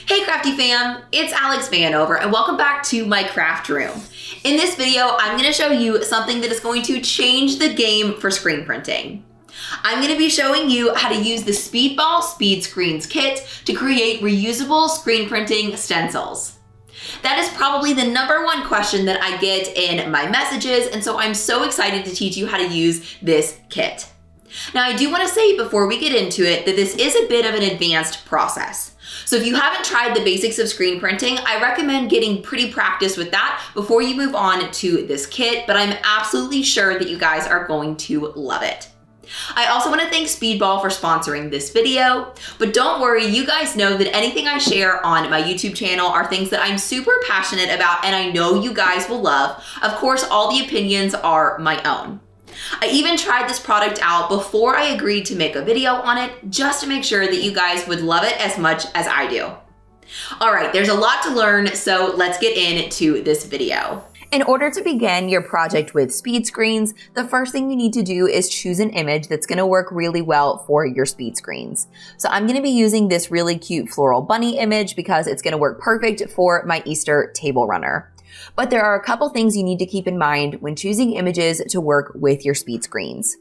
Hey Crafty fam, it's Alex Vanover and welcome back to my craft room. In this video, I'm going to show you something that is going to change the game for screen printing. I'm going to be showing you how to use the Speedball Speed Screens kit to create reusable screen printing stencils. That is probably the #1 question that I get in my messages, and so I'm so excited to teach you how to use this kit. Now, I do want to say before we get into it that this is a bit of an advanced process. So if you haven't tried the basics of screen printing, I recommend getting pretty practiced with that before you move on to this kit, but I'm absolutely sure that you guys are going to love it. I also want to thank Speedball for sponsoring this video, but don't worry, you guys know that anything I share on my YouTube channel are things that I'm super passionate about and I know you guys will love. Of course, all the opinions are my own. I even tried this product out before I agreed to make a video on it just to make sure that you guys would love it as much as I do. All right, there's a lot to learn, so let's get into this video. In order to begin your project with speed screens, the first thing you need to do is choose an image that's going to work really well for your speed screens. So I'm going to be using this really cute floral bunny image because it's going to work perfect for my Easter table runner. But there are a couple things you need to keep in mind when choosing images to work with your speed screens.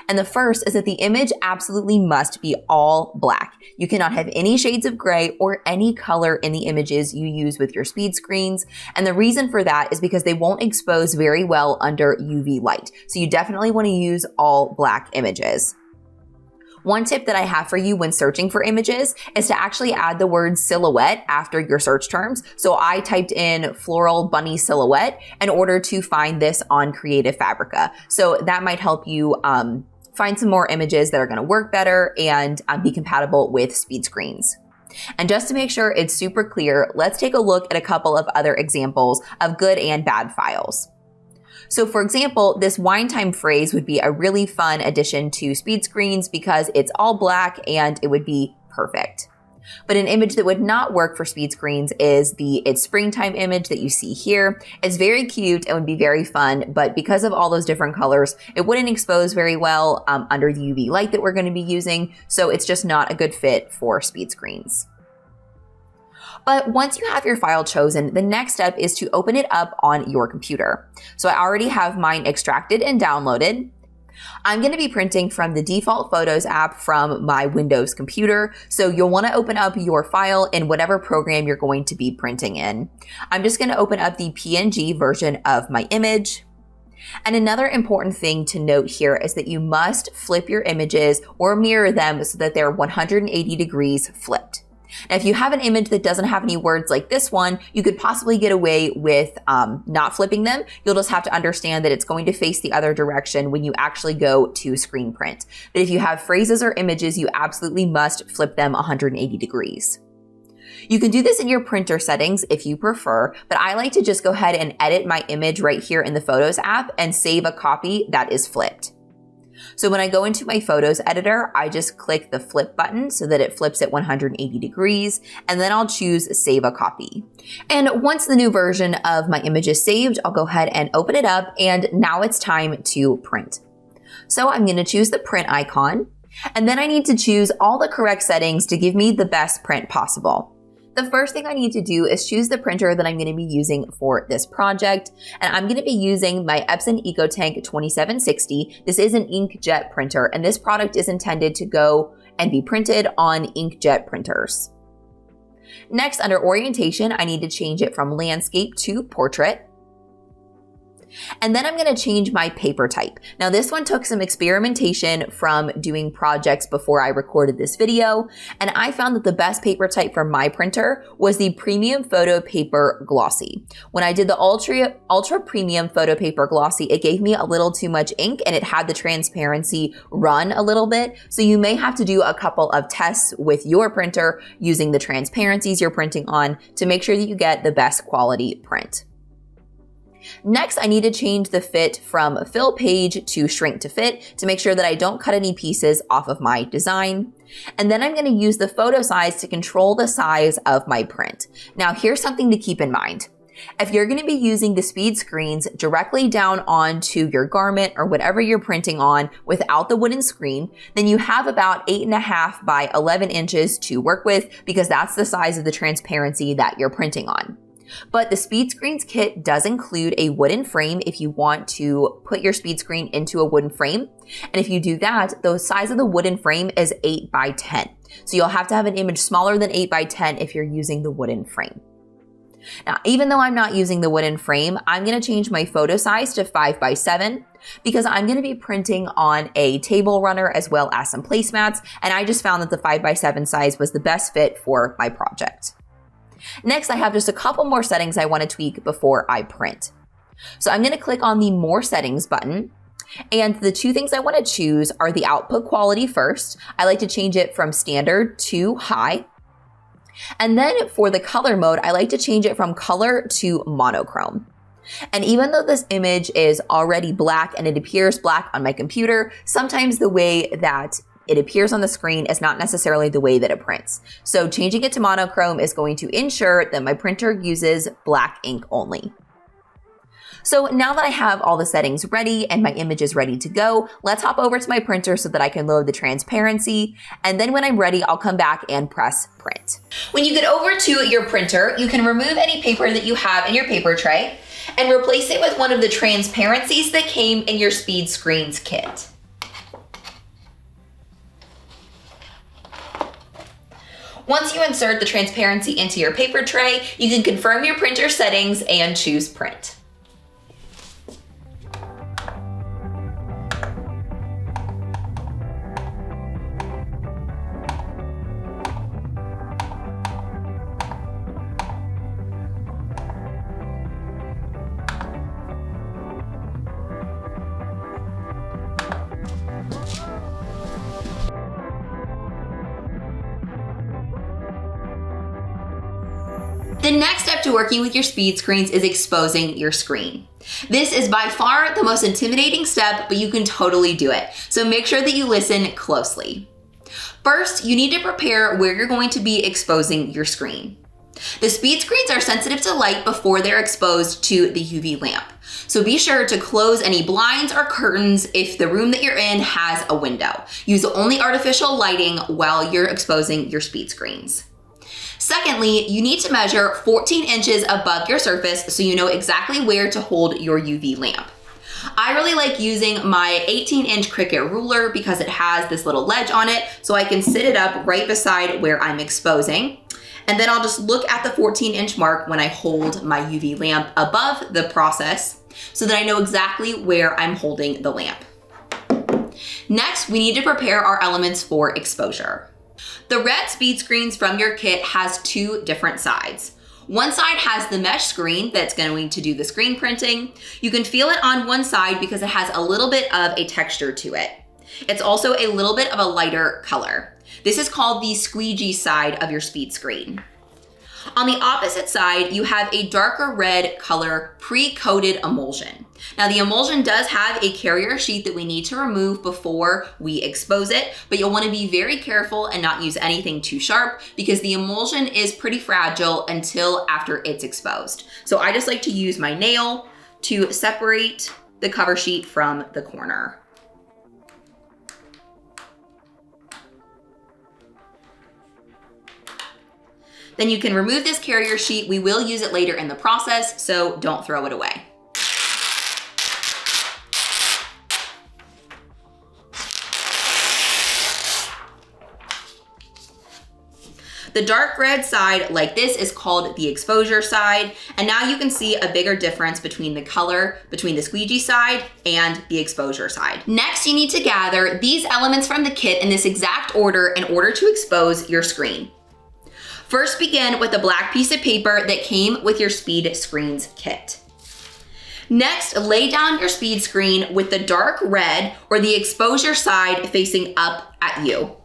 And the first is that the image absolutely must be all black. You cannot have any shades of gray or any color in the images you use with your speed screens. And the reason for that is because they won't expose very well under UV light. So you definitely want to use all black images. One tip that I have for you when searching for images is to actually add the word silhouette after your search terms. So I typed in floral bunny silhouette in order to find this on Creative Fabrica. So that might help you find some more images that are going to work better and be compatible with speed screens. And just to make sure it's super clear, let's take a look at a couple of other examples of good and bad files. So for example, this wine time phrase would be a really fun addition to speed screens because it's all black and it would be perfect. But an image that would not work for speed screens is the It's Springtime image that you see here. It's very cute and would be very fun, but because of all those different colors, it wouldn't expose very well under the UV light that we're going to be using. So it's just not a good fit for speed screens. But once you have your file chosen, the next step is to open it up on your computer. So I already have mine extracted and downloaded. I'm going to be printing from the default Photos app from my Windows computer. So you'll want to open up your file in whatever program you're going to be printing in. I'm just going to open up the PNG version of my image. And another important thing to note here is that you must flip your images or mirror them so that they're 180 degrees flipped. Now, if you have an image that doesn't have any words like this one, you could possibly get away with not flipping them. You'll just have to understand that it's going to face the other direction when you actually go to screen print. But if you have phrases or images, you absolutely must flip them 180 degrees. You can do this in your printer settings if you prefer, but I like to just go ahead and edit my image right here in the Photos app and save a copy that is flipped. So when I go into my Photos editor, I just click the flip button so that it flips at 180 degrees, and then I'll choose Save a Copy. And once the new version of my image is saved, I'll go ahead and open it up, and now it's time to print. So I'm going to choose the print icon, and then I need to choose all the correct settings to give me the best print possible. The first thing I need to do is choose the printer that I'm going to be using for this project. And I'm going to be using my Epson EcoTank 2760. This is an inkjet printer, and this product is intended to go and be printed on inkjet printers. Next, under orientation, I need to change it from landscape to portrait. And then I'm going to change my paper type. Now this one took some experimentation from doing projects before I recorded this video, and I found that the best paper type for my printer was the Premium Photo Paper Glossy. When I did the Ultra Premium Photo Paper Glossy, it gave me a little too much ink and it had the transparency run a little bit. So you may have to do a couple of tests with your printer using the transparencies you're printing on to make sure that you get the best quality print. Next, I need to change the fit from fill page to shrink to fit to make sure that I don't cut any pieces off of my design. And then I'm going to use the photo size to control the size of my print. Now, here's something to keep in mind. If you're going to be using the speed screens directly down onto your garment or whatever you're printing on without the wooden screen, then you have about 8.5 by 11 inches to work with because that's the size of the transparency that you're printing on. But the Speed Screens kit does include a wooden frame if you want to put your speed screen into a wooden frame. And if you do that, the size of the wooden frame is 8 by 10. So you'll have to have an image smaller than 8 by 10 if you're using the wooden frame. Now, even though I'm not using the wooden frame, I'm going to change my photo size to 5 by 7 because I'm going to be printing on a table runner as well as some placemats, and I just found that the 5 by 7 size was the best fit for my project. Next, I have just a couple more settings I want to tweak before I print. So I'm going to click on the More Settings button, and the two things I want to choose are the output quality first. I like to change it from standard to high. And then for the color mode, I like to change it from color to monochrome. And even though this image is already black and it appears black on my computer, sometimes the way that it appears on the screen is not necessarily the way that it prints. So changing it to monochrome is going to ensure that my printer uses black ink only. So now that I have all the settings ready and my image is ready to go, let's hop over to my printer so that I can load the transparency. And then when I'm ready, I'll come back and press print. When you get over to your printer, you can remove any paper that you have in your paper tray and replace it with one of the transparencies that came in your Speed Screens kit. Once you insert the transparency into your paper tray, you can confirm your printer settings and choose print. The next step to working with your speed screens is exposing your screen. This is by far the most intimidating step, but you can totally do it. So make sure that you listen closely. First, you need to prepare where you're going to be exposing your screen. The speed screens are sensitive to light before they're exposed to the UV lamp. So be sure to close any blinds or curtains if the room that you're in has a window. Use only artificial lighting while you're exposing your speed screens. Secondly, you need to measure 14 inches above your surface so you know exactly where to hold your UV lamp. I really like using my 18-inch Cricut ruler because it has this little ledge on it so I can sit it up right beside where I'm exposing. And then I'll just look at the 14-inch mark when I hold my UV lamp above the process so that I know exactly where I'm holding the lamp. Next, we need to prepare our elements for exposure. The red speed screens from your kit has two different sides. One side has the mesh screen that's going to do the screen printing. You can feel it on one side because it has a little bit of a texture to it. It's also a little bit of a lighter color. This is called the squeegee side of your speed screen. On the opposite side, you have a darker red color pre-coated emulsion. Now the emulsion does have a carrier sheet that we need to remove before we expose it, but you'll want to be very careful and not use anything too sharp because the emulsion is pretty fragile until after it's exposed. So I just like to use my nail to separate the cover sheet from the corner. Then you can remove this carrier sheet. We will use it later in the process, so don't throw it away. The dark red side like this is called the exposure side, and now you can see a bigger difference between the color between the squeegee side and the exposure side. Next, you need to gather these elements from the kit in this exact order in order to expose your screen. First, begin with a black piece of paper that came with your Speed Screens kit. Next, lay down your speed screen with the dark red or the exposure side facing up at you.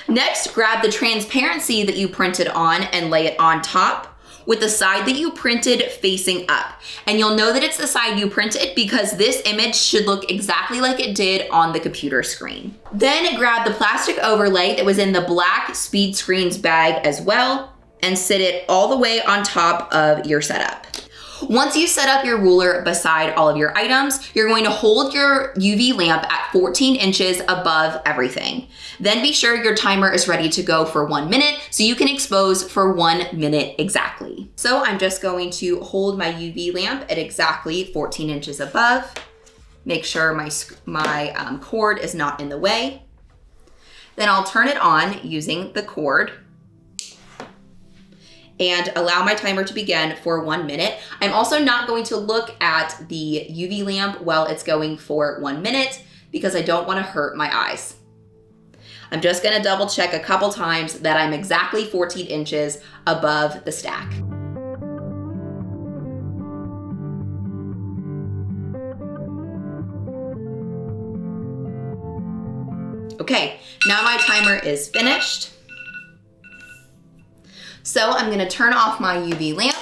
Next, grab the transparency that you printed on and lay it on top with the side that you printed facing up. And you'll know that it's the side you printed because this image should look exactly like it did on the computer screen. Then grab the plastic overlay that was in the black Speed Screens bag as well and sit it all the way on top of your setup. Once you set up your ruler beside all of your items, you're going to hold your UV lamp at 14 inches above everything. Then be sure your timer is ready to go for 1 minute so you can expose for 1 minute exactly. So I'm just going to hold my UV lamp at exactly 14 inches above. Make sure my cord is not in the way. Then I'll turn it on using the cord and allow my timer to begin for 1 minute. I'm also not going to look at the UV lamp while it's going for 1 minute because I don't want to hurt my eyes. I'm just going to double check a couple times that I'm exactly 14 inches above the stack. Okay, now my timer is finished. So I'm gonna turn off my UV lamp.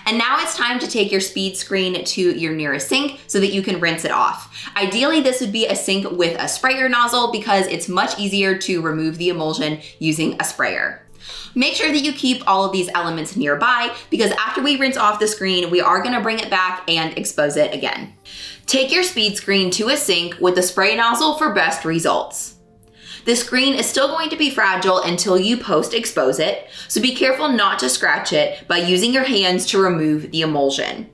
And now it's time to take your speed screen to your nearest sink so that you can rinse it off. Ideally, this would be a sink with a sprayer nozzle because it's much easier to remove the emulsion using a sprayer. Make sure that you keep all of these elements nearby because after we rinse off the screen, we are gonna bring it back and expose it again. Take your speed screen to a sink with the spray nozzle for best results. The screen is still going to be fragile until you post-expose it, so be careful not to scratch it by using your hands to remove the emulsion.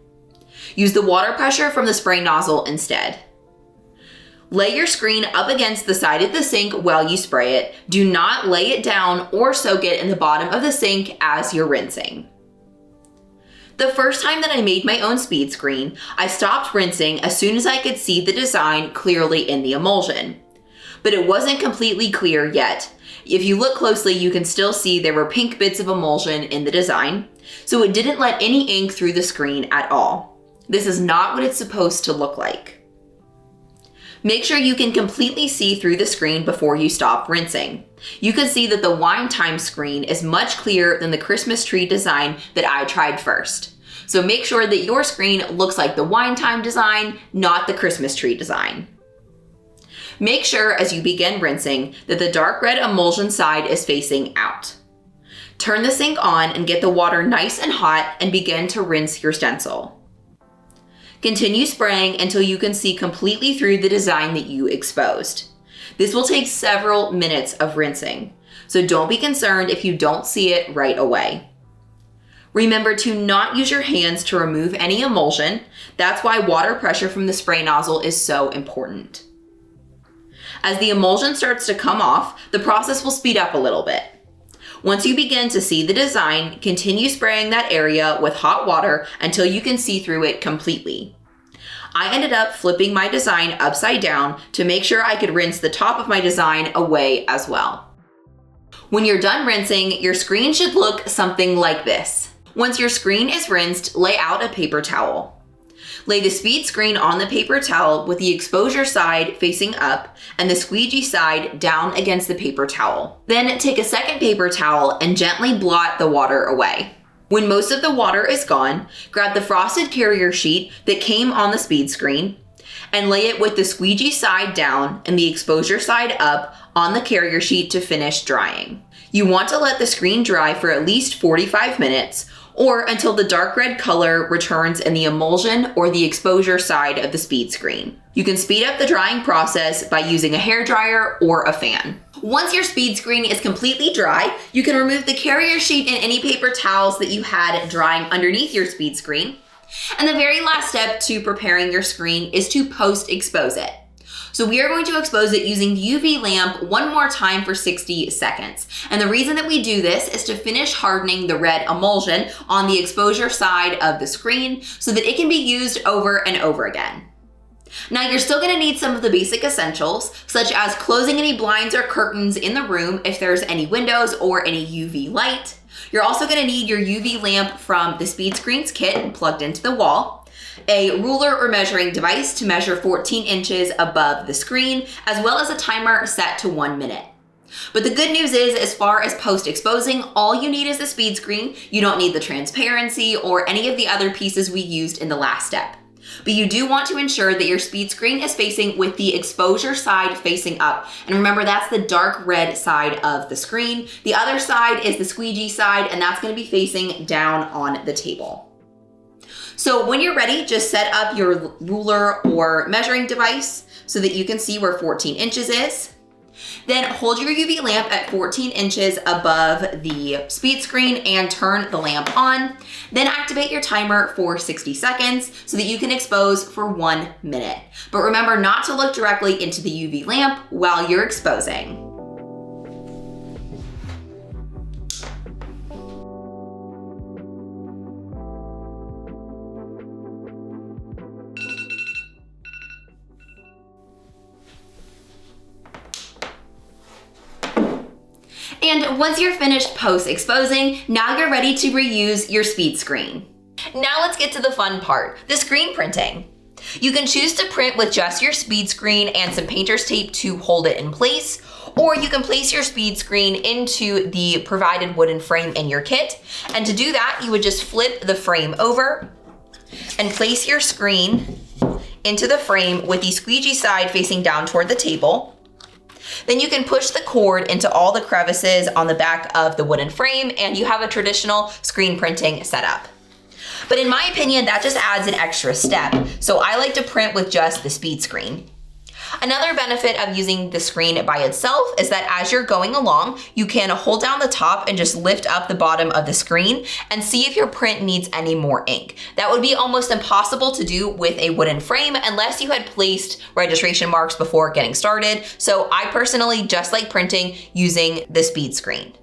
Use the water pressure from the spray nozzle instead. Lay your screen up against the side of the sink while you spray it. Do not lay it down or soak it in the bottom of the sink as you're rinsing. The first time that I made my own speed screen, I stopped rinsing as soon as I could see the design clearly in the emulsion. But it wasn't completely clear yet. If you look closely, you can still see there were pink bits of emulsion in the design, so it didn't let any ink through the screen at all. This is not what it's supposed to look like. Make sure you can completely see through the screen before you stop rinsing. You can see that the wine time screen is much clearer than the Christmas tree design that I tried first. So make sure that your screen looks like the wine time design, not the Christmas tree design. Make sure as you begin rinsing that the dark red emulsion side is facing out. Turn the sink on and get the water nice and hot and begin to rinse your stencil. Continue spraying until you can see completely through the design that you exposed. This will take several minutes of rinsing, so don't be concerned if you don't see it right away. Remember to not use your hands to remove any emulsion. That's why water pressure from the spray nozzle is so important. As the emulsion starts to come off, the process will speed up a little bit. Once you begin to see the design, continue spraying that area with hot water until you can see through it completely. I ended up flipping my design upside down to make sure I could rinse the top of my design away as well. When you're done rinsing, your screen should look something like this. Once your screen is rinsed, lay out a paper towel. Lay the speed screen on the paper towel with the exposure side facing up and the squeegee side down against the paper towel. Then take a second paper towel and gently blot the water away. When most of the water is gone, grab the frosted carrier sheet that came on the speed screen and lay it with the squeegee side down and the exposure side up on the carrier sheet to finish drying. You want to let the screen dry for at least 45 minutes or until the dark red color returns in the emulsion or the exposure side of the speed screen. You can speed up the drying process by using a hairdryer or a fan. Once your speed screen is completely dry, you can remove the carrier sheet and any paper towels that you had drying underneath your speed screen. And the very last step to preparing your screen is to post-expose it. So we are going to expose it using the UV lamp one more time for 60 seconds. And the reason that we do this is to finish hardening the red emulsion on the exposure side of the screen so that it can be used over and over again. Now you're still gonna need some of the basic essentials, such as closing any blinds or curtains in the room if there's any windows or any UV light. You're also gonna need your UV lamp from the Speed Screens kit plugged into the wall, a ruler or measuring device to measure 14 inches above the screen, as well as a timer set to 1 minute. But the good news is, as far as post-exposing, all you need is the speed screen. You don't need the transparency or any of the other pieces we used in the last step. But you do want to ensure that your speed screen is facing with the exposure side facing up. And remember, that's the dark red side of the screen. The other side is the squeegee side, and that's going to be facing down on the table. So when you're ready, just set up your ruler or measuring device so that you can see where 14 inches is. Then hold your UV lamp at 14 inches above the speed screen and turn the lamp on. Then activate your timer for 60 seconds so that you can expose for 1 minute. But remember not to look directly into the UV lamp while you're exposing. And once you're finished post-exposing, now you're ready to reuse your speed screen. Now let's get to the fun part, the screen printing. You can choose to print with just your speed screen and some painter's tape to hold it in place, or you can place your speed screen into the provided wooden frame in your kit. And to do that, you would just flip the frame over and place your screen into the frame with the squeegee side facing down toward the table. Then you can push the cord into all the crevices on the back of the wooden frame and you have a traditional screen printing setup. But in my opinion, that just adds an extra step. So I like to print with just the speed screen. Another benefit of using the screen by itself is that as you're going along, you can hold down the top and just lift up the bottom of the screen and see if your print needs any more ink. That would be almost impossible to do with a wooden frame unless you had placed registration marks before getting started. So I personally just like printing using the speed screen.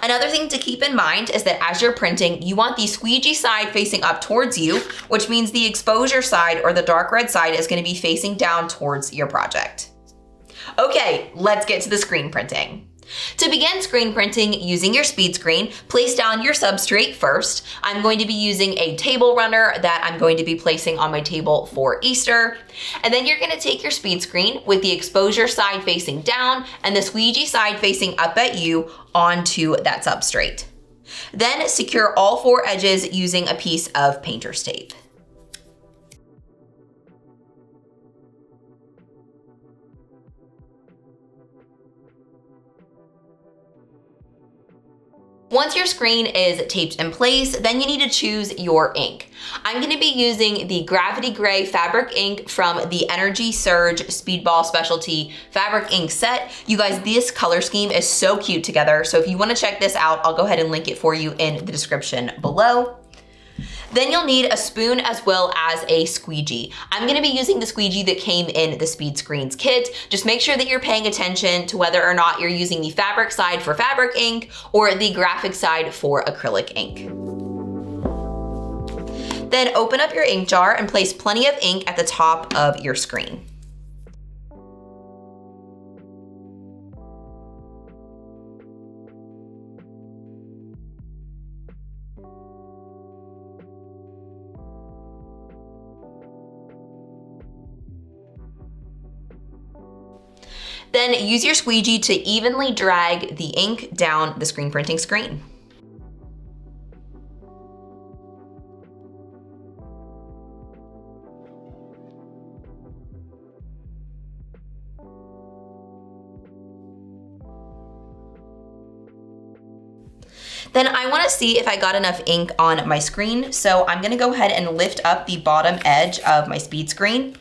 Another thing to keep in mind is that as you're printing, you want the squeegee side facing up towards you, which means the exposure side or the dark red side is going to be facing down towards your project. Okay, let's get to the screen printing. To begin screen printing using your speed screen, place down your substrate first. I'm going to be using a table runner that I'm going to be placing on my table for Easter. And then you're going to take your speed screen with the exposure side facing down and the squeegee side facing up at you onto that substrate. Then secure all 4 edges using a piece of painter's tape. Once your screen is taped in place, then you need to choose your ink. I'm going to be using the Gravity Gray fabric ink from the Energy Surge Speedball Specialty fabric ink set. You guys, this color scheme is so cute together. So if you want to check this out, I'll go ahead and link it for you in the description below. Then you'll need a spoon as well as a squeegee. I'm going to be using the squeegee that came in the Speed Screens kit. Just make sure that you're paying attention to whether or not you're using the fabric side for fabric ink or the graphic side for acrylic ink. Then open up your ink jar and place plenty of ink at the top of your screen. Then use your squeegee to evenly drag the ink down the screen printing screen. Then I want to see if I got enough ink on my screen, so I'm going to go ahead and lift up the bottom edge of my speed screen.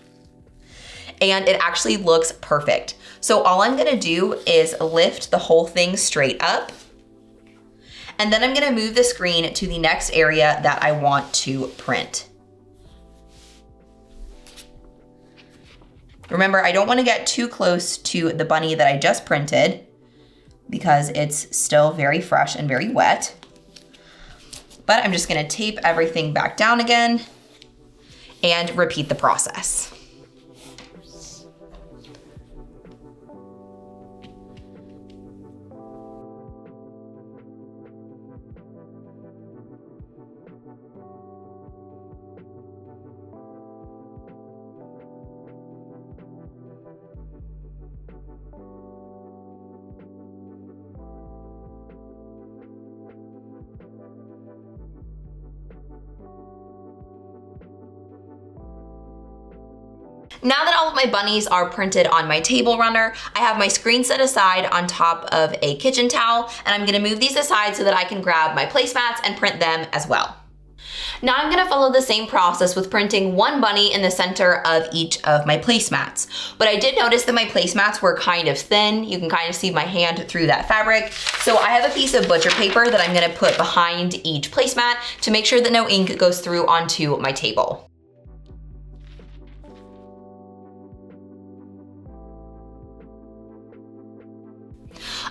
And it actually looks perfect. So all I'm gonna do is lift the whole thing straight up. And then I'm gonna move the screen to the next area that I want to print. Remember, I don't wanna get too close to the bunny that I just printed because it's still very fresh and very wet. But I'm just gonna tape everything back down again and repeat the process. Now that all of my bunnies are printed on my table runner, I have my screen set aside on top of a kitchen towel, and I'm gonna move these aside so that I can grab my placemats and print them as well. Now I'm gonna follow the same process with printing one bunny in the center of each of my placemats. But I did notice that my placemats were kind of thin. You can kind of see my hand through that fabric. So I have a piece of butcher paper that I'm gonna put behind each placemat to make sure that no ink goes through onto my table.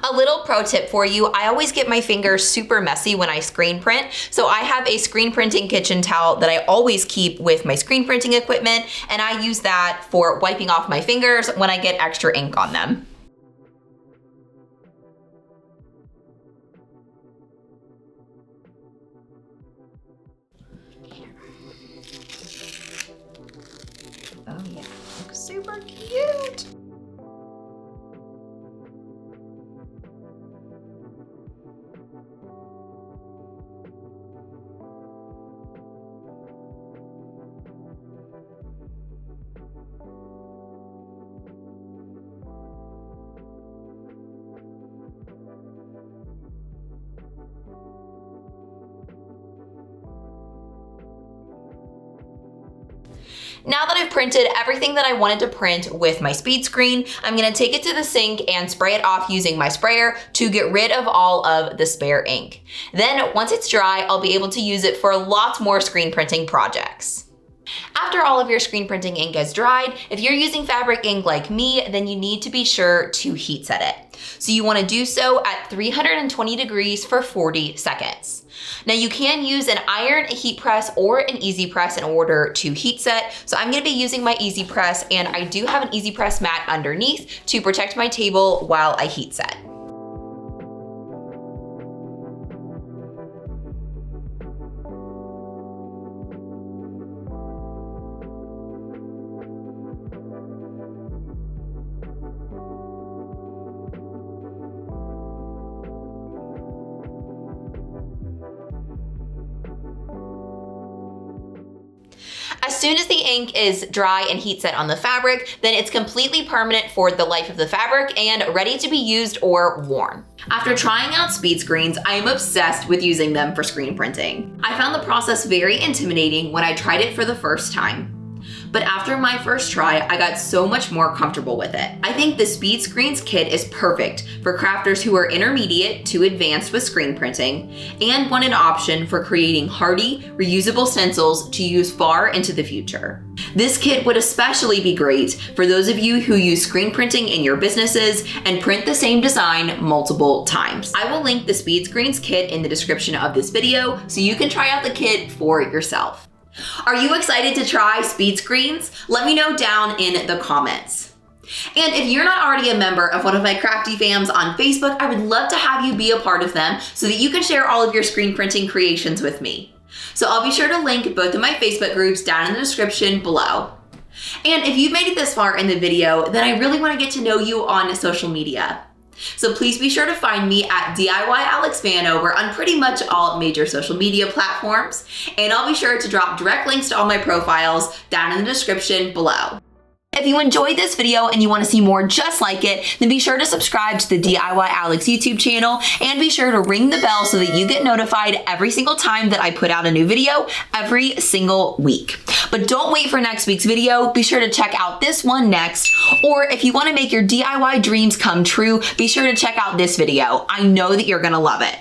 A little pro tip for you, I always get my fingers super messy when I screen print, so I have a screen printing kitchen towel that I always keep with my screen printing equipment, and I use that for wiping off my fingers when I get extra ink on them. Oh yeah, looks super cute. Now that I've printed everything that I wanted to print with my speed screen, I'm gonna take it to the sink and spray it off using my sprayer to get rid of all of the spare ink. Then once it's dry, I'll be able to use it for lots more screen printing projects. After all of your screen printing ink is dried, if you're using fabric ink like me, then you need to be sure to heat set it. So you wanna do so at 320 degrees for 40 seconds. Now you can use an iron, a heat press, or an easy press in order to heat set. So I'm gonna be using my easy press, and I do have an easy press mat underneath to protect my table while I heat set. As soon as the ink is dry and heat set on the fabric, then it's completely permanent for the life of the fabric and ready to be used or worn. After trying out speed screens, I am obsessed with using them for screen printing. I found the process very intimidating when I tried it for the first time. But after my first try, I got so much more comfortable with it. I think the Speed Screens kit is perfect for crafters who are intermediate to advanced with screen printing and want an option for creating hardy, reusable stencils to use far into the future. This kit would especially be great for those of you who use screen printing in your businesses and print the same design multiple times. I will link the Speed Screens kit in the description of this video so you can try out the kit for yourself. Are you excited to try speed screens? Let me know down in the comments. And if you're not already a member of one of my crafty fams on Facebook, I would love to have you be a part of them so that you can share all of your screen printing creations with me. So I'll be sure to link both of my Facebook groups down in the description below. And if you've made it this far in the video, then I really want to get to know you on social media. So please be sure to find me at DIY Alex Vanover on pretty much all major social media platforms, and I'll be sure to drop direct links to all my profiles down in the description below. If you enjoyed this video and you want to see more just like it, then be sure to subscribe to the DIY Alex YouTube channel and be sure to ring the bell so that you get notified every single time that I put out a new video every single week. But don't wait for next week's video. Be sure to check out this one next. Or if you want to make your DIY dreams come true, be sure to check out this video. I know that you're going to love it.